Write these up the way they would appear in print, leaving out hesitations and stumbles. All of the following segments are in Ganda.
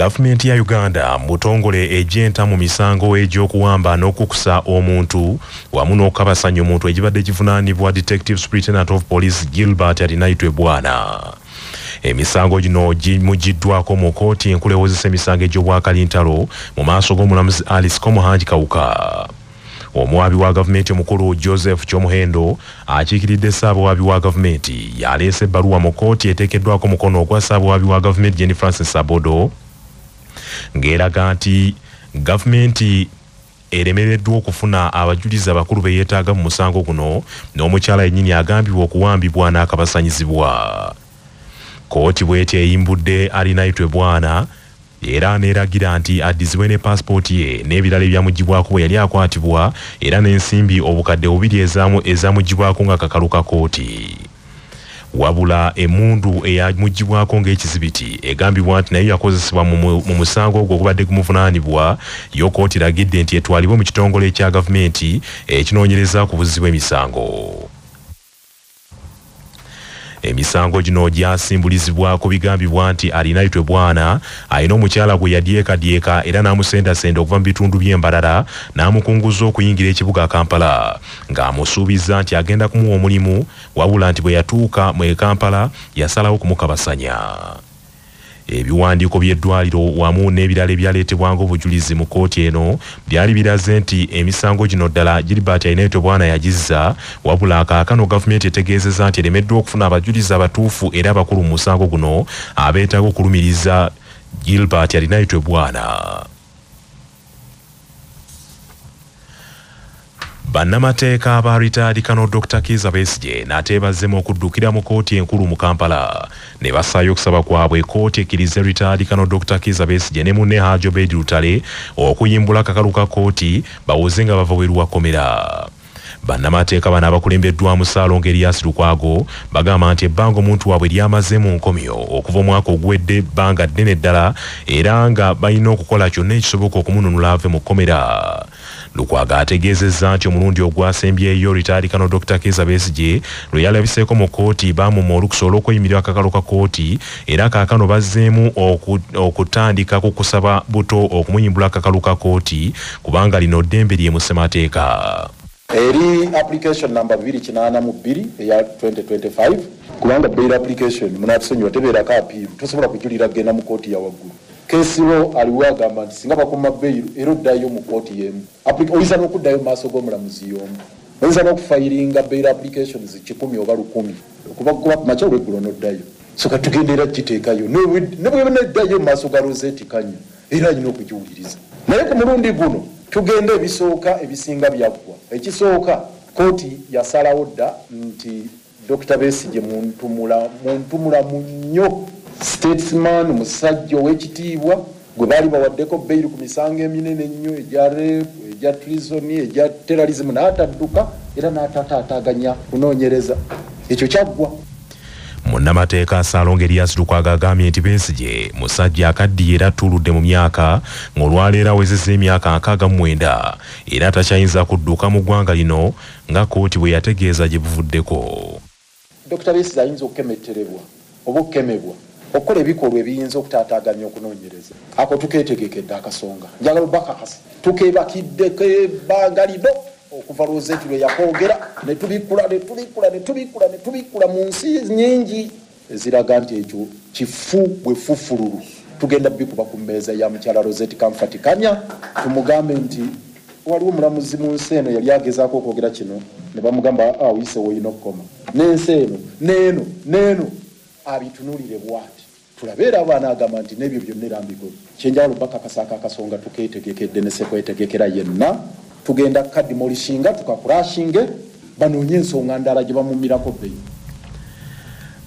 Gavumenti ya Uganda mutongole ejenta mu misango egy'okuwamba n'okukusa omuntu wamu n'okukabasanya omuntu egibadde kivunaanibwa Detective Superintendent of Police Gilbert Adinaitwe Bwana. Emisango gino gimugiddwako mu kooti enkulu ewozesa emisango egy'obwakalintalo mu maaso g'omulamuzi Alice Komuhangi Kawuka. Omuwabi wa gavumenti omukulu Joseph Kyomuhendo akiikiridde ssaabawabi wa gavumenti yaleese ebbaluwa mu kooti eteekeddwako mukono ogwa ssaabawabi wa gavumenti Jenny Francis Sabodo ng'eraga nti gavumenti eremereddwa okufuna abajulizi abakulu be yeetaaga mu musango guno n'omukyala yennyini agambibwa okuwambibwa n'akabasanyizibwa. Kooti bw'eti eyimbudde Adinaitwe Bwana era neeragira nti addizibwe ne paasipooti ye n'ebirala ebyamugibwako bwe yali akwatibwa era n'ensimbi obukadde 2 ezamugibwako nga kakalu ka kooti. Wabula emundu eyamugibwako ng'ekizibiti egambibwa nti naye yakozesebwa mu musango ogwo ogubadde gumuvunaanibwa yo kooti eragidde nti etwalibwe mu kitongole ekya gavumenti ekinoonyereza ku buzzi bw'emisango. Emisango gino gyasimbulizibwako bigambibwa nti Adinaitwe Bwana alina omukyala gwe yadyekadyeka era n'amusendasenda okuva mu bitundu by'Embarara n'amukunguza okuyingira ekibuga Kampala ng'amusuubiza nti agenda kumuwa omulimu wabula nti bwe yatuuka mu Kampala yasalawo kumukabasanya. Ebiwandiiko by'eddwaliro wamu n'ebirala ebyaleetebwanga obujulizi mu kooti eno byali biraze nti emisango gino ddala Gilbert Adinaitwe Bwana yagizza wabula kaakano gavumenti etegeezezza nti eremeddwa okufuna abajulizi abatuufu era abakulu mu musango guno abeetaaga okulumiriza Gilbert Adinaitwe Bwana. Bannamateeka aba retired Colonel Dr. Kizza Besigye n'ateebazzemu okuddukira mu kooti enkulu mu Kampala ne bassaayo okusaba kwabwe kooti ekkirize retired Colonel Dr. Kizza Besigye ne munne Hajji Obedi Lutale okuyimbula akakalu ka kooti bawoze nga bava weru wa kkomera. Bannamateeka bano abakulembeddwamu Ssaalongo Erias Lukwago bagamba nti ebbanga omuntu waabwe lyamaze mu nkomyo okuva omwaka oguwedde ebbanga ddene ddala era nga balina okukola kyonna ekisoboka okumununula ave mu kkomera. Lukwago ategeezezza nti omulundi ogwasembyeyo retired Colonel Dr. Kizza Besigye lwe yalabiseeko mu kooti baamuma olukusa olw'okweyimirira akakalu ka kooti era kaakano bazzeemu okutandika ku kusaba buto okumuyimbula akakalu ka kooti kubanga lino ddembe lye mu ssemateeka. Eri application number 282 eya 2025 kubanga bail application munatusonyiwa tebeerako apiiru tosobola kujulira genda mu kooti ya waggulu. Kesiro aliwo agamba nti singa bakoma bail era oddayo mu kooti y'emu oyinza n'okuddayo mu maaso g'omulamuzi y'omu oyinza n'okufayiringa bail applications 10 oba 10 okuva ku makya olweggulo n'oddayo so katugendera kiteekayo ne bwe neddayo mu maaso ga Rosette Kanya era alina okugiwuliriza naye ku mulundi guno tugenda ebisooka ebisinga byaggwa. Ekisooka kooti yasalawo dda nti Dr. Besigye muntumula munnyo statesman musajja ow'ekitiibwa gwe baali bawaddeko bail ku misango eminene ennyo egya rape egya treason egya terrorism n'atadduka era n'atataataganya kunoonyereza ekyo kyaggwa. Munnamateeka Ssaalongo Erias Lukwago agambye nti Besigye musajja akaddiye era attuludde mu myaka ng'olwaleero awezezza emyaka 69 era takyayinza kudduka mu ggwanga lino nga kooti bwe yategeeza gye buvuddeko. Dr. Besigye ayinza okukemetterebwa oba okukemebwa okukola ebikolwa ebiyinza okutaataaganya okunoonyereza ako tukeetegekedde akasonga njagala bakakasa tukeebakiddeko ebbanga lino okuva Rosette lwe yakoogera ne tubikula mu nsi nnyingi eziraga nti ekyo kifu bwe fufululu. Tugenda bikuba ku mmeeza ya mukyala Rosette Comfort Kanya tumugambe nti waliwo omulamuzi mu nsi eno yali agezaako okwogera kino ne bamugamba oyise woyina okukoma n'ensi eno neeno abitunuulire bw'ati tulabeera abaana agamba nti n'ebyo byonna erambiko kyenjawulo bakakasaka akasonga tukeetegekedde ne sekwetegekera yenna tugenda kadimolishinga tukakurashinge banoonye ensonga ndala gye bamumirako beyi.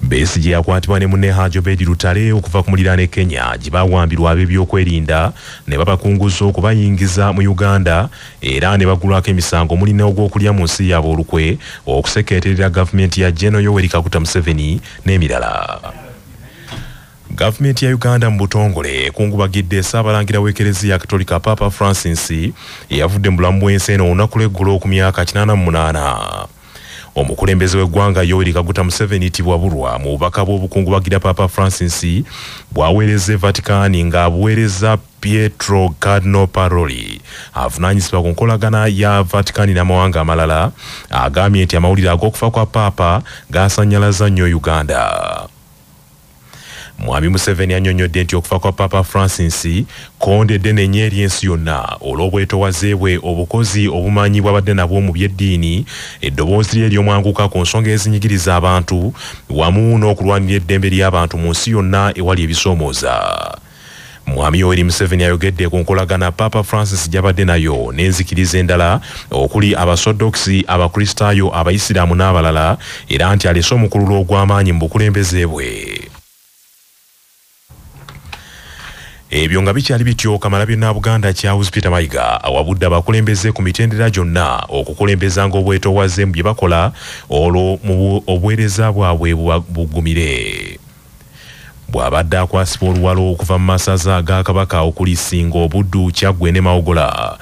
Besigye yakwatibwa ne munne Hajji Obedi Lutale okuva ku muliraano e Kenya gye baawambirwa ab'ebyokwerinda ne babakunguza okubayingiza mu Uganda era ne bagulwako emisango mulina ogw'okulya mu nsi yaabwe olukwe okusekeeterera gavumenti ya General Yoweri Kaguta Museveni n'emirala. Gavumenti ya Uganda mu butongole ekungubagidde Ssaabalangira w'Ekereziya Katolika Papa Francis eyavudde mu bulamu bw'ensi eno olunaku lw'eggulo ku myaka 88. Omukulembeze w'eggwanga Yoweri Kaguta Museveni tibwabulwa mu bubaka bw'obukungu bagira Papa Francis bwaweereza Vatican ng'abuweereza Pietro Cardinal Paroli avunaanyizibwa ku nkolagana ya Vatican n'amawanga amalala agambye nti amawulire ag'okufa kwa Papa gaasannyalaza nnyo Uganda. Mwami Museveni annyonnyodde nti okufa kwa Papa Francis kondedde n'ennyeeri ensi yonna olw'obwetoowaze bwe, obukozi obumanyi bw'abadde nabwo mu by'eddiini, eddoboozi lye ery'omwanguka ku nsonga ezinyigiriza abantu wamu n'okulwanira eddembe ly'abantu mu nsi yonna ewali ebisoomooza. Mwami Yoweri Museveni ayogedde ku nkolagana Papa Francis gy'abadde nayo n'enzikiriza endala okuli Abasodoksi, Abakristaayo, Abayisiraamu n'abalala, era nti alese omukululo ogw'amaanyi mu bukulembeze bwe. Ebyo nga bikyali bityo, Kamalabyonna Buganda Charles Peter Mayiga awabudde abakulembeze ku mitendera gyonna okukulembezanga obwetoowaze mu bye bakola olwo mu obuweereza bwabwe bugumire. Bw'abadde akwasibwa oluwalo okuva mu masaza ga Kabaka okuli Ssingo, Buddu, Kyaggwe ne Mawogola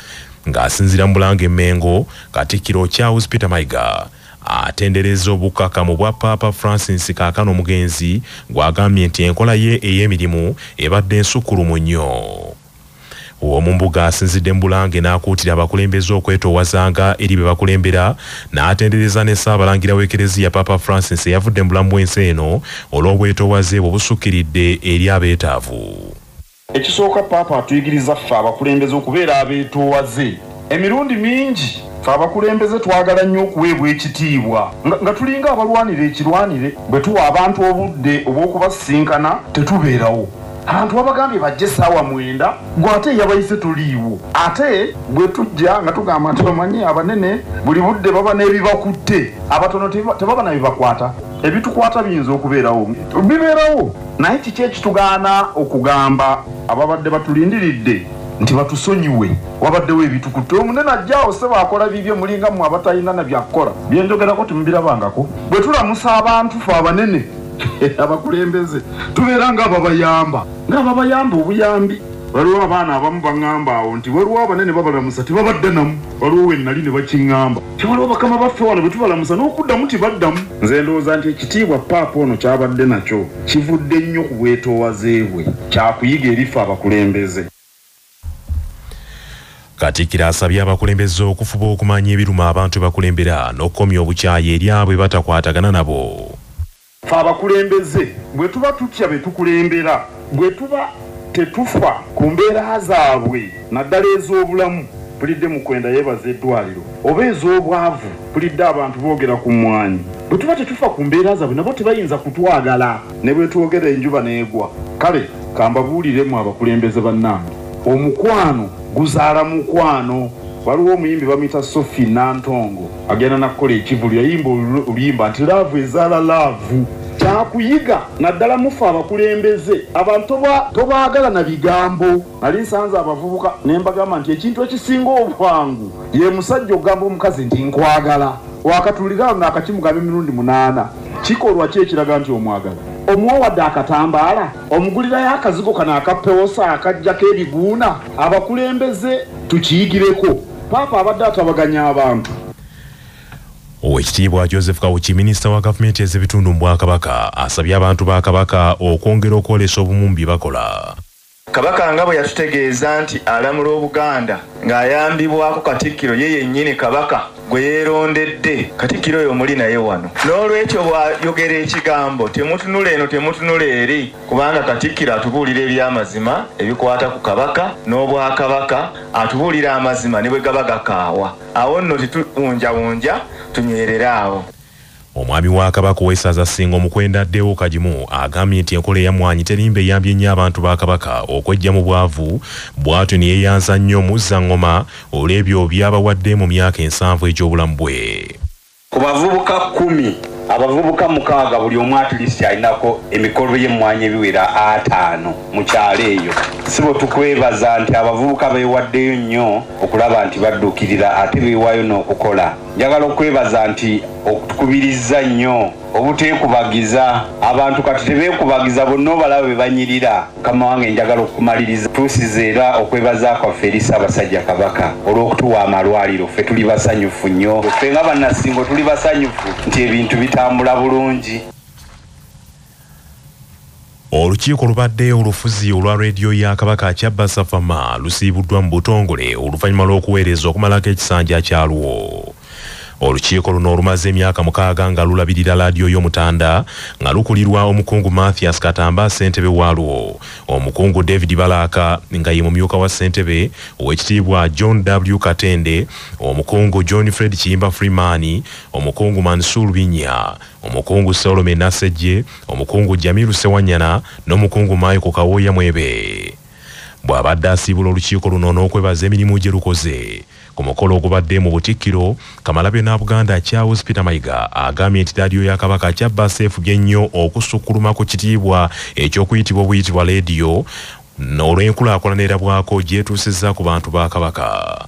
ng'asinziira mu Bulange Mmengo, Katikkiro Charles Peter Mayiga atendereza obukakamu bwa Papa Francis kaakano omugenzi gw'agambye nti enkola ye ey'emirimu ebadde ensukulumu nnyo. Omu mbuga asinzidde mu Bulange n'akuutira abakulembeze okwetoowazanga eri be bakulembera, n'atendereza ne Ssaabalangira w'Ekereziya Papa Francis eyavudde mu bulamu bw'ensi eno olw'obwetoowaze bwe busukkiridde eri abeetaavu. Ekisooka Papa atuyigiriza ffe abakulembeze okubeera abeetoowaze. Emirundi mingi ffe abakulembeze twagala nnyo okuweebwa ekitiibwa nga tulinga abalwanira ekirwanire. Bwe tuwa abantu obudde obw'okubasisinkana tetubeerawo. Abantu babagambye bajje essaawa 9 gwe ate yabayise tuliiwo. Ate bwe tujja nga tugamba nti bamanyi abanene buli budde baba n'ebibakutte, abatono tebaba na bibakwata. Ebitukwata biyinza okubeerawo, bibeerawo, naye kiki ekitugaana okugamba ababadde batulindiridde nti batusonyiwe wabaddewo ebitukutte? Omunene ajjaawo se baakola bibyo mulinga mu abatalina na byakukola byenjogerako temubirabangako. Bwe tulamusa abantu fe abanene abakulembeze tubeera ng'ababayamba obuyambi. Waliwo abaana abamu baŋŋamba awo nti waliwo abanene babalamusa tebabadda namu, waliwo we nnali ne bakiŋŋamba ti waliwo bakama baffe wano bwe tubalamusa n'okuddamu tibaddamu. Nze ndowooza nti ekitiibwa Paapa ono kyabadde nakyo kivudde nnyo ku bwetoowaze bwe, kyakuyiga eri ffe abakulembeze. Katikkiro asabye abakulembeze okufuba okumanya ebiruma abantu bakulembera n'okukomya obukyayi eri abo batakwatagana nabo. Ffe abakulembeze bwe tuba tutya be tukulembera, bwe tuba tetufa ku mbeera zaabwe naddala ez'obulamu, pulidde mu kwenda yeebaza eddwaliro, oba ez'obwavu pulidde abantu boogera ku mmwanyi. Bwe tuba tetufa ku mbeera zaabwe nabo tebayinza kutwagala, ne bwe twogera enjuba n'egwa. Kale kambabuuliremu abakulembeze bannange, omukwano guzaala mukwano. Waliwo omuyimbi bamuyita Sophie Nantongo agenda nakukola ekivulu, yayimba oluyimba nti laavu ezaala laavu. Kyakuyiga naddala mufe abakulembeze, abantu tobaagala na bigambo. Nali nsanze abavubuka ne mbagamba nti ekintu ekisinga obwangu ye musajja okugamba omukazi nti nkwagala, wakatulira ng'akakimugambe emirundi 8. Kikolwa ki ekiraga nti omwagala? Omuwa wadde akatambaala, omugulirayo akazigo kano akappewosa akajjako ebiguuna. Abakulembeze tukiyigireko. Paapa abadde atabaganya abantu. Oweekitiibwa Joseph Kawuki, minisita wa gavumenti ez'ebitundu mu Bwakabaka, asabye abantu ba Kabaka okwongera okwolesa obumu mu bye bakola. Kabaka nga bwe yatutegeeza nti alamula Obuganda ng'ayambibwako Katikkiro ye yennyini Kabaka gwe yeerondedde. Katikkiro oyo muli naye wano. N'olwekyo bw'ayogera ekigambo temutunula eno temutunula eri, kubanga Katikkiro atubuulira eby'amazima ebikwata ku Kabaka n'Obwakabaka, atubuulira amazima ne bwe gaba gakaawa. Awo nno tetuwunjawunja, tunywerera awo. Omwami wa Kabaka ow'essaza Ssingo Mukwenda Deo Kagimu agambye nti enkola ey'amwanyi terimba eyambye nnyo abantu ba Kabaka okwejja mu bwavu, bw'atyo ne yeeyanza nnyo mu Zangoma olw'ebyo by'abawadde mu myaka 7 egy'obulamu bwe. Ku bavubuka 10, abavubuka 6 buli omu atilisi alinako emikolo y'emmwanyi ebiwera 5 mu kyalo eyo. Sibo tukwebaza nti abavubuka beewaddeyo nnyo okulaba nti badduukirira ate beewaayo n'okukola. njagala okwebaza nti okutukubiriza nnyo obuteekubagiza abantu kati tebeekubagiza bonna obalaba be banyirira. Mukama wange njagala okumaliriza tuusize era okwebaza kwaffe eri Ssaabasajja Kabaka olw'okutuwa amalwaliro. Ffe tuli basanyufu nnyo, ffe nga bannasingo tuli basanyufu nti ebintu bitambula bulungi. Olukiiko lubadde olufuzi olwa reediyo ya Kabaka Kyabasa Fama lusiibuddwa mu butongole oluvannyuma lw'okuweereza okumalako ekisanja kyalwo. Olukiiko luno olumaze emyaka 6 nga lulabirira laadiyo y'Omutanda nga lukulirwa omukungu Mathias Katamba ssentebe waalwo, omukungu David Balaka nga ye mumyuka wa ssentebe, ow'ekitiibwa John W. Katende, omukungu John Fred Kiyimba Freeman, omukungu Mansour Binya, omukungu Solomon Nasejje, omukungu Jamiru Sewanyana n'omukungu Michael Kawoya Mwebe. Bw'abadde asiibula olukiiko luno n'okwebaza emirimu gye lukoze ku mukolo ogubadde mu Butikkiro, Kamalabyonna Charles Peter Mayiga agambye nti laadiyo ya Kabaka Kyabasa efubye nnyo okusukkuluma ku kitiibwa eky'okuyitibwa obuyitibwa leediyo n'olw'enkulaakulana erabwako gyetuusizza ku bantu ba Kabaka.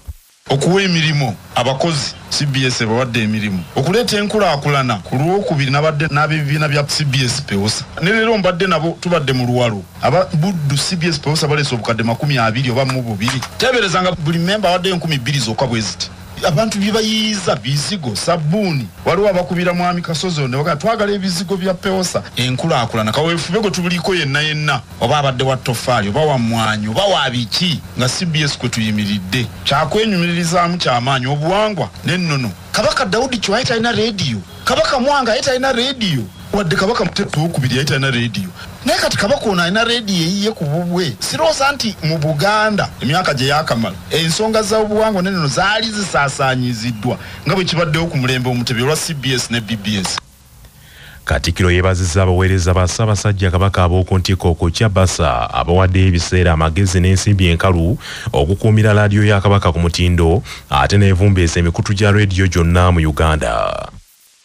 Okuwa emirimu abakozi CBS bawadde emirimu, okuleeta enkulaakulana ku lwokubiri nabadde n'abibiina bya CBS Pewosa, ne leero mbadde nabo tubadde mu luwalo aba buddu CBS Pewosa baleese obukadde 20 oba mu bubiri. Teberezanga buli memba awadde 2,000 zokka bwe ziti. Abantu bibayiiza bizigo sabbuuni, waliwo abakubira mwami Kasozo ne baga twagala ebizigo bya Pewosa. Enkulaakulana kaweefube gwe tubuliko yenna oba abadde wa toffaali oba wa mmwanyi oba wa biki nga CBS kwe tuyimiridde kyakwenyumirizaamu ky'amaanyi obuwangwa n'ennono. Kabaka Daudi Chwa talina reediyo, Kabaka Mwanga talina reediyo, wadde Kabaka Muteto okubiri talina reediyo. Naye kati Kabaka ono alina reediyo eyiye ku bubwe. Siroosa nti mu Buganda emyaka gye yakamala ensonga z'obuwangwa n'ennono zaali zisaasaanyiziddwa nga bwe kibaddewo ku mulembe omutebe olwa CBS ne BBS. Katikkiro yeebazizza abaweereza ba Ssaabasajja Kabaka ab'oku ntikko ku Kyabasa abawadde ebiseera amagezi n'ensimbi enkalu okukuumira laadiyo ya Kabaka ku mutindo ate n'evumbeesa emikutu gya reediyo gyonna mu Uganda.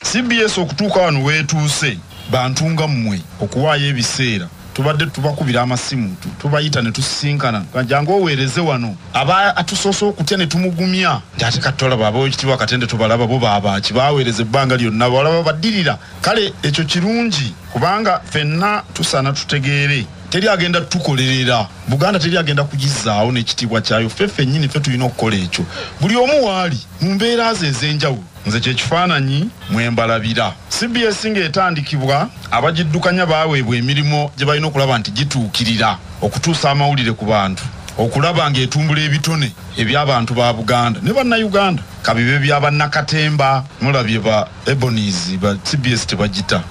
CBS okutuuka wano weetuuse bantunga mmwe okuwaayo ebiseera tubadde tubakubira amasimu tubayita ne tusisinkana jangu oweereze wano aba atusoose okutya ne tumugumya ate katolaba ab'ekitiibwa Katende tubalaba bo baabaki baweereza ebbanga lyonna balaba baddirira. Kale ekyo kirungi kubanga ffenna tusaana tutegeere teri agenda tukolerera Buganda, teri agenda kugizaawo n'ekitiibwa kyayo. Ffe nnyini ffe tulina okukola ekyo buli omu waali mu mbeera ze ez'enjawulo. Nze kyekifaananyi mwembalabira. CBS ng'etandikibwa abagiddukanya baweebwa emirimu gye balina okulaba nti gituukirira okutuusa amawulire ku bantu, okulaba ng'etumbula ebitone eby'abantu ba Buganda ne bannayuganda, kabibe by'abannakatemba mulabye ba Ebonies ba CBS tebagita.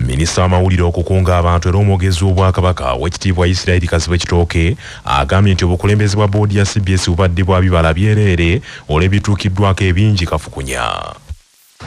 Minisita w'amawulire okukunga abantu era omwogezi w'Obwakabaka w'ekitiibwa Israel Kazibe Kitooke agambye nti obukulembeze bwa boodi ya CBS bubadde bwa bibala byereere olw'ebituukiddwako ebingi kafukunya.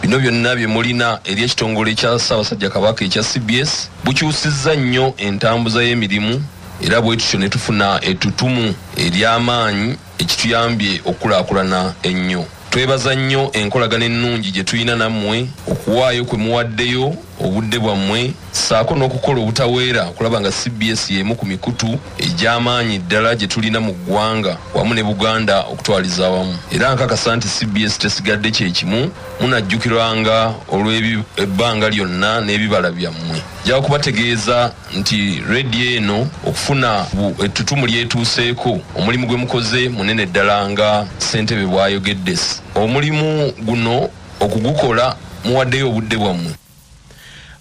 Bino byonna bye mulina eri ekitongole kya Ssaabasajja Kabaka ekya CBS bukyusizza nnyo entambuza y'emirimu era bwe tutyo ne tufuna ettutumu ery'amaanyi ekituyambye okulaakulana ennyo. Twebaza nnyo enkolagana ennungi gye tulina nammwe okuwaayo kwe muwaddeyo obudde bwammwe ssaako n'okukola obutaweera okulaba nga CBS y'emu ku mikutu egy'amaanyi ddala gye tulina mu ggwanga wamu ne Buganda okutwaliza awamu. Era nkakasa nti CBS tesigadde kye kimu, munajjukirwanga olw'ebbanga lyonna n'ebibala byammwe. Njaga kubategeeza nti reediyo eno okufuna ettutumu lyetuuseeko omulimu gwe mukoze munene ddala nga ssentebe bw'ayogedde. Omulimu guno okugukola muwaddeyo obudde bwammwe.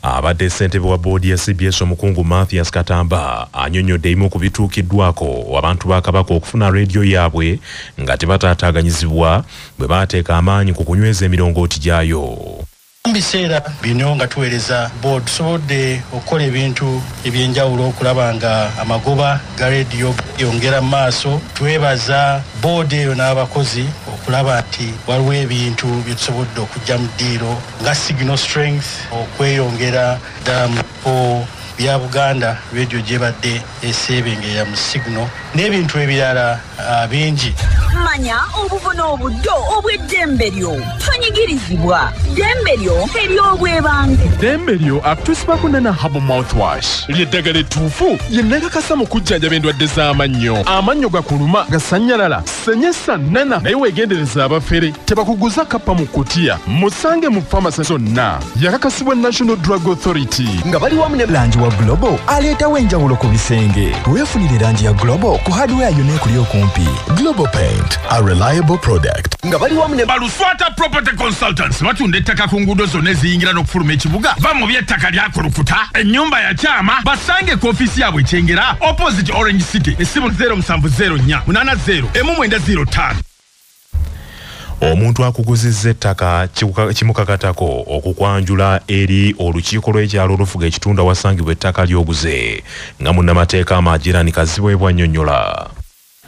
Abadde ssentebe wa boodi ya CBS omukungu Mathias Katamba annyonnyodde ebimu ku bituukiddwako abantu ba Kabaka okufuna reediyo yaabwe nga tebataataaganyizibwa bwe baateeka amaanyi ku kunyweza emirongooti gyayo. Mu biseera bino nga tuweereza boodi tusobodde okukola ebintu ebyenjawulo okulaba nga amagoba ga reediyo yongera mu maaso. Twebaza boodi eyo n'abakozi okulaba nti waliwo ebintu bye tusobodde okujja mu ddiiro nga signal strength okweyongera ddala mu bya Buganda reediyo gyebadde eseebengeya mu signal n'ebintu ebirala bingi. manya obuvuna obuddo obw'eddembe lyo tonyigirizibwa ddembe lyo ery'obwebange ddembe lyo akutusibako nana habo mouthwash lyeddagala ettuufu yennakakasa mu kujjanjaba endwadde z'amannyo amannyo gakuluma gasanyalala senyesa nana naye weegendereza abafere tebakuguza kappa mu kutiya musange mu famasi zonna yakakasibwa National Drug Authority nga bali wamu ne langi wa Global aleetawo enjawulo ku bisenge weefunire langi ya Global ku hardware yonna ekuli okumpi. Global Paint, a reliable product. nga bali wamu ne Baluswata Property Consultants batunda ettaka ku nguudo zonna eziyingira n'okufuluma ekibuga va mu by'ettaka lyakulukuta ennyumba ya kyama basange ku ofiisi yaabwe ekyengera opposite Orange City essimu 0704 80 1905. Omuntu akuguzizza ettaka kimukakatako okukwanjula eri olukiiko lw'ekyalo olufuga ekitundu awasangibwa ettaka ly'oguze nga munnamateeka Amajirani Kazibu bw'annyonnyola.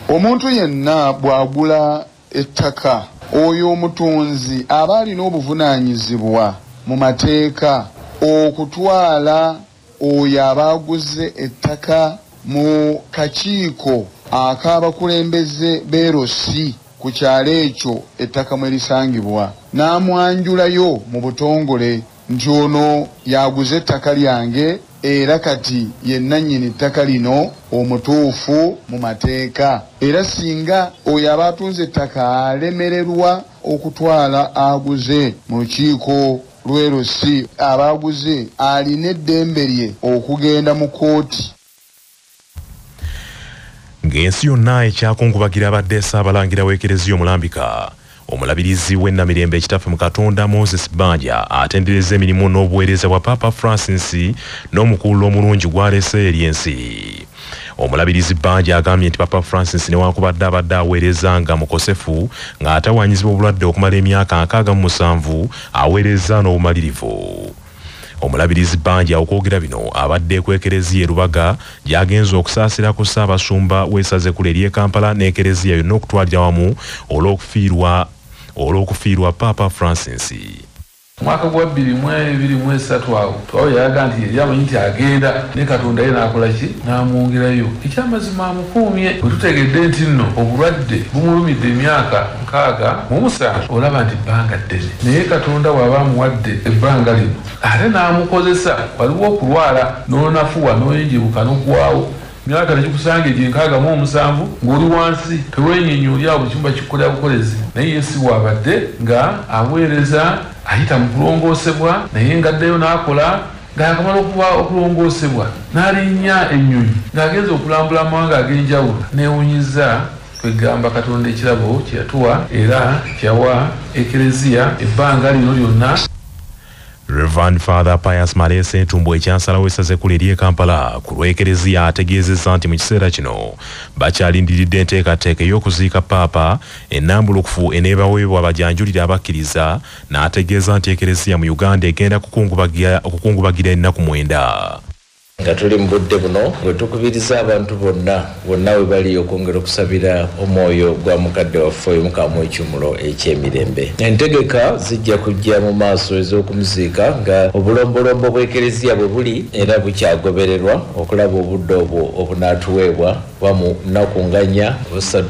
Omuntu yenna bw'agula ettaka oyo omutunzi aba alina obuvunaanyizibwa mu mateeka okutwala oyo abaguze ettaka mu kakiiko ak'abakulembeze b'erosi ku kyalo ekyo ettaka mwe lisangibwa n'amwanjulayo mu butongole nti ono yaguze ettaka lyange era kati yennannyini ettaka lino omutuufu mu mateeka era singa oyo aba atunze ettaka alemererwa okutwala aguze mu lukiiko lw'erosi abaguze alina eddembe lye okugenda mu kooti. Ng'ensi yonna ekyakungubagira abadde Ssaabalangira w'Ekereziya omulambika omulabirizi w'ennamirembe ekitaffe mu Katonda Moses Banja atendereza emirimu n'obuweereza bwa Papa Francis n'omukulu omulungi gw'alese eri ensi. Omulabirizi Banja agambye nti Papa Francis newankubadde abadde aweereza nga mukosefu ng'atawaanyizibwa obulwadde okumala emyaka 67 aweereza n'obumalirivu. Omulabirizi Banja okwogera bino abadde ku Ekereziya Rubaga gyagenza okusaasira ku Ssaabasumba w'essaza ery'e Kampala n'Ekereziya yonna okutwalira wamu olw'okufiirwa Papa Francis. Mwaka gwa 2023 awo yayaga nti yali amanyi nti agenda ne Katonda ye n'akola ki n'amwongerayo. Ekyamazima amukuumye bwe tutegedde nti nno obulwadde bumulumidde emyaka 67 olaba nti ebbanga ddene naye Katonda bw'aba amuwadde ebbanga lino ate n'amukozesa waliwo okulwala n'onafuwa n'oyingibuka n'oggwawo myaka tegikusanga egyenkaaga mu 7 ng'oli wansi tewenyenyolya buli kimu bakikolera bukolezi naye Yesu bw'abadde nga aweereza ayita mu kulongoosebwa naye ngaddeyo n'akola ng'akamala okuba okulongoosebwa n'alinnya ennyonyi ng'agenza okulambula amawanga ag'enjawulo neewunyiza kwegamba Katonda ekirabo kye yatuwa era kyawa Ekereziya ebbanga lino lyonna. Reverend Father Pius Malese Ntumbo ekyansalawo essaza ekkulu ery'e Kampala ku lw'Ekereziya ategeezezza nti mu kiseera kino bakyalindiridde enteekateeka ey'okuziika Paapa ennambulukufu eneebaweebwa abajanjulira abakkiriza n'ategeeza nti Ekereziya mu Uganda egenda okukungubagira ennaku 9. nga tuli mu budde buno bwe tukubiriza abantu bonna we bali okwongera okusabira omwoyo gwa mukadde waffe oyo Mukama w'ekyumulo eky'emirembe. Entegeka zijja kujja mu maaso ez'okumuziika nga obulombolombo bw'Ekereziya bwe buli era bukyagobererwa okulaba obudde obwo obunaatuweebwa wamu nnaku nga 4 3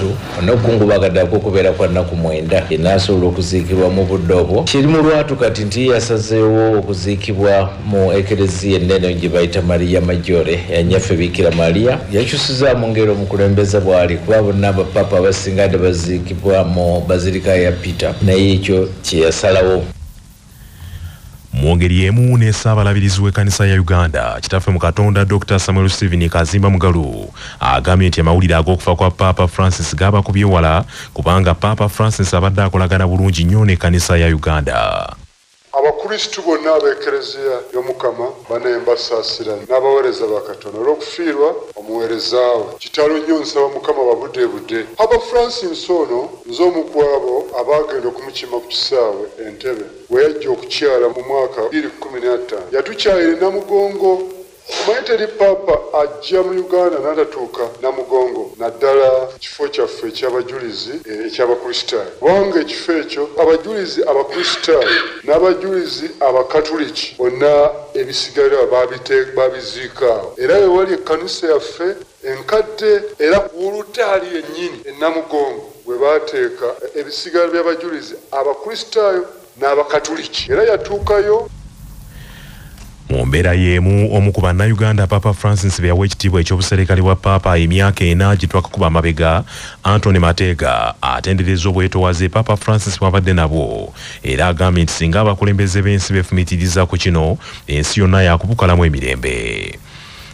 n'okukungubagadde okubeera kwa nnaku 9 enaasobola okuziikibwa mu budde obwo. Kiri mu lwatu kati nti yasazeewo okuziikibwa mu Ekereziya ennene gye bayita Maria Majore ya Nyaffe Bikira Maria yakyusiza mu ngero omukulembeze bwali kuba bonna abapapa abasinga baziikibwa mu bazilika ya Peter naye ekyo kye yasalawo. Mu ngeri emu ne Ssaabalabirizi w'ekkanisa ya Uganda kitaffe mu Katonda Dr. Samuel Stephen Kazimba Mugalu agambye nti amawulire ag'okufa kwa Papa Francis gabakubye wala kubanga Papa Francis abadde akolagana bulungi nnyo n'ekkanisa ya Uganda. Abakristu bonna ab'Ekereziya y'Omukama banembasaasira n'abaweereza ba Katonda olw'okufiirwa omuweereza we. Kitalo nnyo nsaba Mukama babudde Papa Francis ono nze omu ku abo abaagenda okumukima ku kisaawe Entebbe we yajja okukyala mu mwaka 2015 yatukyalira Namugongo. Omanyi teri Papa ajja mu Uganda n'atatuuka Namugongo naddala kifo kyaffe eky'abajulizi eky'abakristaayo kubanga ekifo ekyo abajulizi abakristaayo n'abajulizi abakatuliki bonna ebisigalira babiziika awo era we wali ekkanisa yaffe enkadde era ku lutaali yennyini ennamugongo bwe baateeka ebisigalo by'abajulizi abakristaayo n'abakatuliki era yatuukayo. Mu mbeera y'emu omu ku bannayuganda Papa Francis be yawa ekitiibwa ekyobuserikale bwa Papa emyaka 4 gitwakakuba amabega, Anthony Mateega atendereza obwetoowaze Papa Francis bw'abadde nabwo era agambye nti singa abakulembeze b'ensi beefumiitiriza ku kino ensi yonna yakubukalamu emirembe.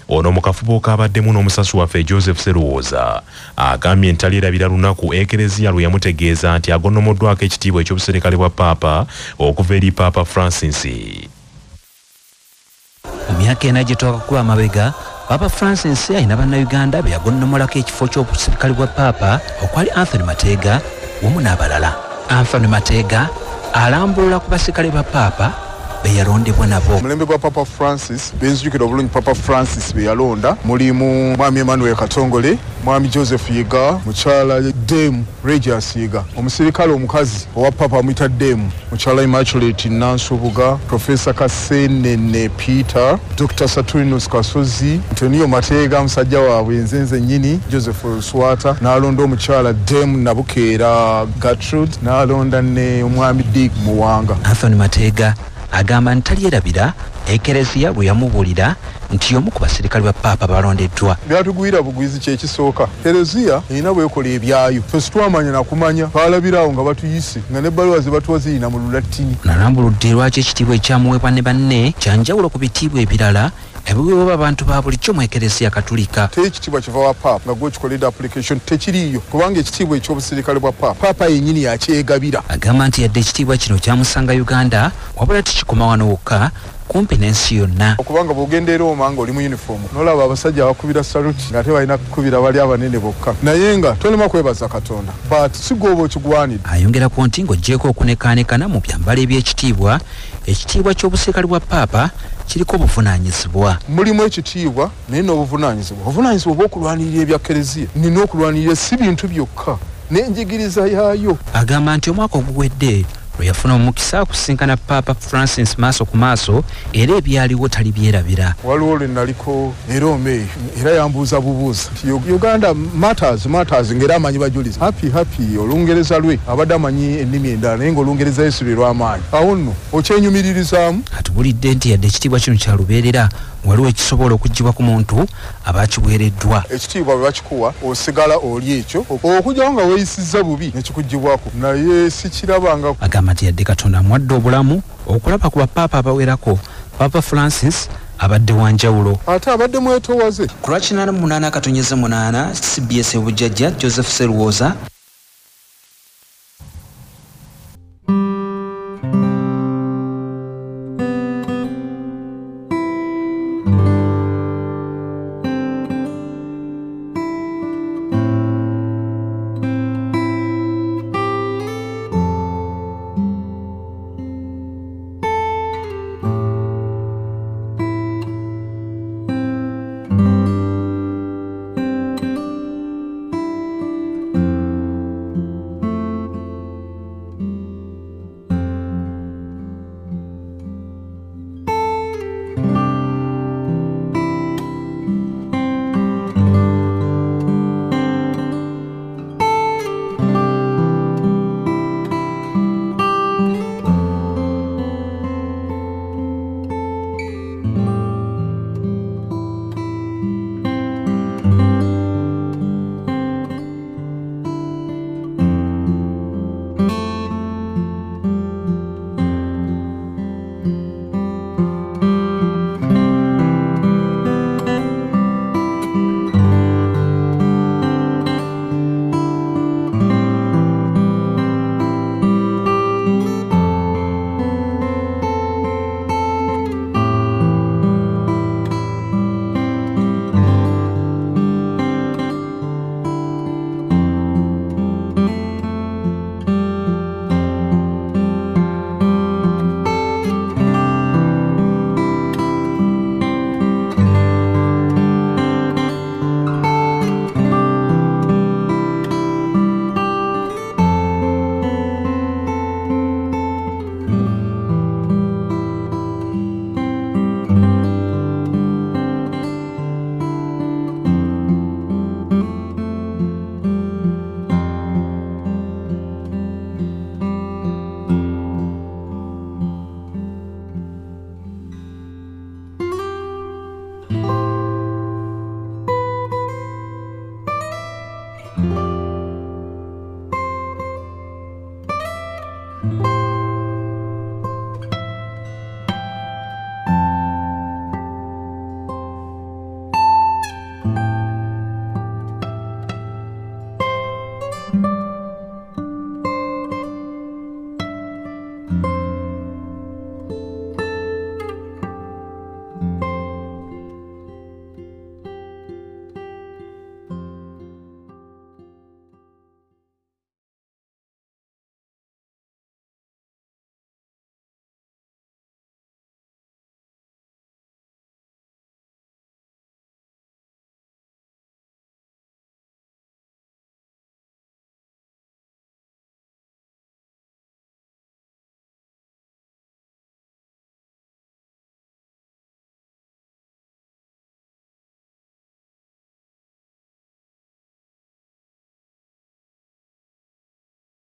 Ono mu kafubo kaabaddemu n'omusasi waffe Joseph Seruwoza agambye nti talirabira lunaku Ekereziya lwe yamutegeeza nti agonnomoddwako ekitiibwa ekyobuserikale bwa Papa okuva eri Papa Francis. Mu myaka 4 gitwakakuba amabega, Papa Francis alina bannayuganda be yagonnomolako ekifo ky'obuserikale bwa Papa okwali Anthony Mateega wamu n'abalala. Anthony Mateega alambulula ku basirikale ba Papa be yalondebwa nabo. Mulembe gwa Papa Francis benzijukira obulungi Papa Francis be yalonda mulimu Mwami Emmanuel Katongole, Mwami Joseph Yiga, mukyala Dame Regius Yiga, omusirikale omukazi owa Papa amuyita Dame, mukyala Immaculate Nansubuga, Professor Kasenene Peter, Dr. Saturnus Kasozi, Antonio Mateega musajja waabwe nzenze nnyini, Joseph Swata, n'alonda omukyala Dame Nabukeera Gertrude, n'alonda ne Omwami Dick Muwanga. Anthony Mateega agamba nti talyerabira Ekereziya bwe yamubuulira nti omu ku basirikale ba Papa balondeddwa. Byatugwira bugwizi kyekisooka. Ekereziya erina bwekola ebyayo. Ffe situamanya nakumanya balabirawo nga batuyise nga n'ebbaluwa ze batuwa zirina mu Lulatini. Nalambuludde lwaki ekitiibwa ekyamuweebwa ne banne kyanjawulo ku bitiibwa ebirala ebiweebwa abantu ba bulijjo mu Ekereziya Katulika. Ekitiibwa kiva wa Papa nga gwe kikoledde application tekiriiyo kubanga ekitiibwa eky'obusirikale bwa Papa yennyini yakyegabira. Agamba nti yadde ekitiibwa kino kyamusanga Uganda wabula tikikoma wano wokka kumpi n'ensi yonna. Okubanga bw'ogenda e Roma nga oli mu uniform n'olaba abasajja abakubira saluti nga ate balina kukubira bali abanene bokka, naye nga tolema kwebaza Katonda but si gw'oba okigwanidde. Ayongerako nti ng'oggyeko okunekaanekana mu byambalo eby'ekitiibwa, ekitiibwa ky'obusirikale bwa Papa kiriko obuvunaanyizibwa. Mulimu ekitiibwa naye n'obuvunaanyizibwa. Obuvunaanyizibwa bw'okulwanirira ebya Kereziya nina okulwanirira si bintu byokka n'enjigiriza yaayo. Agamba nti omwaka oguwedde lwe yafuna omukisa kusinkana Papa Francis maaso ku maaso era ebyaliwo tali byerabira. Waliwo lwe naliko Roma eyo era yambuuza bubuuza Uganda matters ng'era amanyi bajulizi happy Olungereza lwe abadde amanyi ennimi endala naye ng'Olungereza Yesu lwe lw'amaanyi. Awo nno okyenyumiririzaamu. Atubulidde nti yadde ekitiibwa kino kya lubeerera waliwo ekisobola okuggibwa ku muntu abakiweereddwa. Ekitiibwa bwe bakikuwa osigala oli ekyo okujjawo nga weeyisizza bubi nekikuggibwako, naye sikirabanga. Agamba nti yadde Katonda amuwadde obulamu okulaba ku bapapa abawerako, Papa Francis abadde wanjawulo. Ate abadde mwetoowaze. Ku lwa 88 CBS obujjajja Joseph Seruwoza.